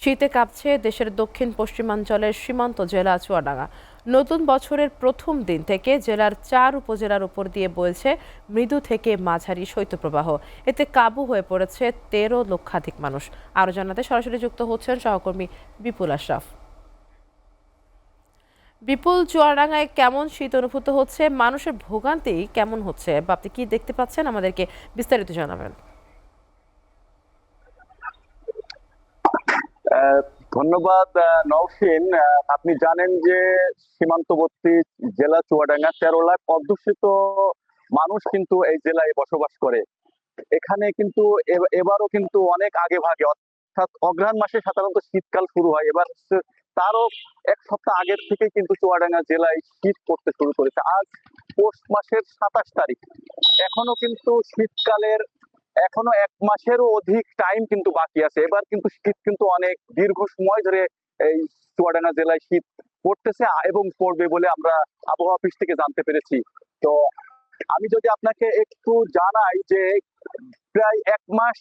শীতে কাঁপছে দেশের দক্ষিণ পশ্চিমাঞ্চলের সীমান্ত জেলা চুয়াডাঙ্গা। নতুন বছরের প্রথম দিন থেকে জেলার 4 উপজেলার উপর দিয়ে বইছে মৃদু থেকে মাঝারি শৈত্যপ্রবাহ। এতে কাবু হয়ে পড়েছে 13 লক্ষাধিক মানুষ। আরও জানাতে সরাসরি যুক্ত হচ্ছেন সহকর্মী বিপুল আশরাফ। বিপুল, চুয়াডাঙ্গায় কেমন শীত অনুভূত হচ্ছে, মানুষের ভোগান্তি কেমন হচ্ছে বা আপনি কি দেখতে পাচ্ছেন, আমাদেরকে বিস্তারিত জানাবেন। ধন্যবাদ নওশীন। আপনি জানেন যে সীমান্তবর্তী জেলা চুয়াডাঙ্গা 13 লাখ অধ্যুষিত মানুষ কিন্তু এই জেলায় বসবাস করে। এখানে কিন্তু এবারও কিন্তু অনেক আগে ভাগে, অর্থাৎ অগ্রহায়ণ মাসে সাধারণত শীতকাল শুরু হয়। এবার তারও 1 সপ্তাহ আগের থেকে কিন্তু চুয়াডাঙ্গা জেলায় শীত পড়তে শুরু করেছে। আজ পৌষ মাসের 27 তারিখ। এখনো কিন্তু শীতকালের এখনো 1 মাসেরও অধিক টাইম কিন্তু বাকি আছে। এবার কিন্তু শীত কিন্তু অনেক দীর্ঘ সময় ধরে এই চুয়াডাঙ্গা জেলায় শীত পড়তেছে এবং পড়বে বলে আমরা আবহাওয়া অফিস থেকে জানতে পেরেছি। তো আমি যদি আপনাকে একটু জানাই যে প্রায় 1 মাস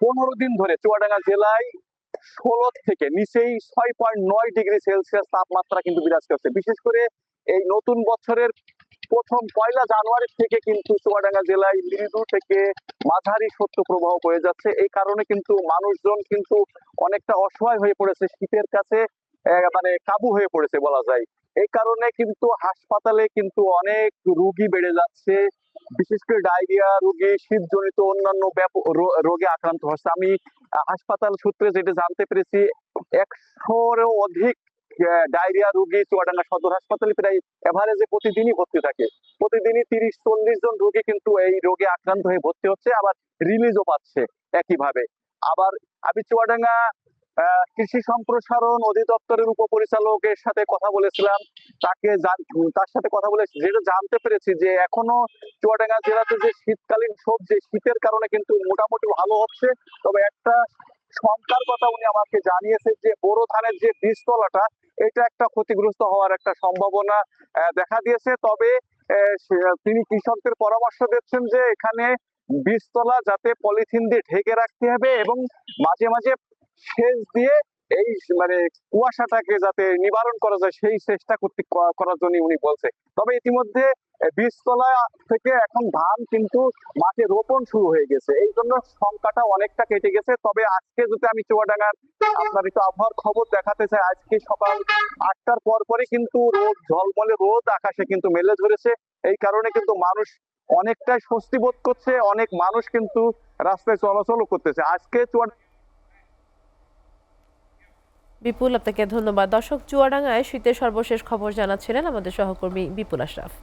15 দিন ধরে চুয়াডাঙ্গা জেলায় 16 থেকে নিচেই 6.9 ডিগ্রি সেলসিয়াস তাপমাত্রা কিন্তু বিরাজ করছে। বিশেষ করে এই নতুন বছরের প্রথম 1 জানুয়ারি থেকে কিন্তু চুয়াডাঙ্গা জেলায় মৃদু থেকে মাঝারি শৈত্যপ্রবাহ বয়ে যাচ্ছে। এই কারণে কিন্তু মানুষজন কিন্তু অনেকটা অসহায় হয়ে পড়েছে, শীতের কাছে মানে কাবু হয়ে পড়েছে বলা যায়। এই কারণে কিন্তু হাসপাতালে কিন্তু অনেক রোগী বেড়ে যাচ্ছে, বিশেষ করে ডায়রিয়া রোগী, শীতজনিত অন্যান্য রোগে আক্রান্ত হচ্ছে। আমি হাসপাতাল সূত্রে যেটা জানতে পেরেছি, 100-এরও অধিক ডায়রিয়া রোগী চুয়াডাঙ্গা সদর হাসপাতালে প্রায় এভারেজে প্রতিদিনই ভর্তি থাকে। প্রতিদিনই 30-40 জন রোগী কিন্তু এই রোগে আক্রান্ত হয়ে ভর্তি হচ্ছে, আবার রিলিজও পাচ্ছে একইভাবে। আবার আমি চুয়াডাঙ্গা কৃষি সম্প্রসারণ অধিদপ্তরের উপপরিচালকের সাথে কথা বলেছিলাম। তার সাথে কথা বলে যেটা জানতে পেরেছি যে এখনো চুয়াডাঙ্গা জেলাতে যে শীতকালীন সবজি, শীতের কারণে কিন্তু মোটামুটি ভালো হচ্ছে। তবে একটা শঙ্কার কথা উনি আমাকে জানিয়েছেন যে বোরো ধানের যে বীজতলাটা, এটা একটা ক্ষতিগ্রস্ত হওয়ার একটা সম্ভাবনা দেখা দিয়েছে। তবে তিনি কৃষকদের পরামর্শ দিচ্ছেন যে এখানে বীজতলা যাতে পলিথিন দিয়ে ঢেকে রাখতে হবে এবং মাঝে মাঝে সেচ দিয়ে এই মানে কুয়াশাটাকে যাতে নিবারণ করা যায় সেই চেষ্টা করার জন্য উনি বলছে। তবে ইতিমধ্যে বীজতলা থেকে এখন ধান কিন্তু মাঠে রোপণ শুরু হয়ে গেছে, এই জন্য সংখ্যাটা অনেকটা কেটে গেছে। তবে আজকে যদি আমি চুয়াডাঙ্গার আপনার একটু আবহাওয়ার খবর দেখাতে চাই, আজকে সকাল 8টার পরপরই কিন্তু রোদ, ঝলমলে রোদ আকাশে কিন্তু মেলে ধরেছে। এই কারণে কিন্তু মানুষ অনেকটাই স্বস্তি বোধ করছে, অনেক মানুষ কিন্তু রাস্তায় চলাচলও করতেছে আজকে বিপুল, আপনাকে ধন্যবাদ। দর্শক, চুয়াডাঙ্গায় শীতের সর্বশেষ খবর জানাচ্ছিলেন আমাদের সহকর্মী বিপুল আশরাফ।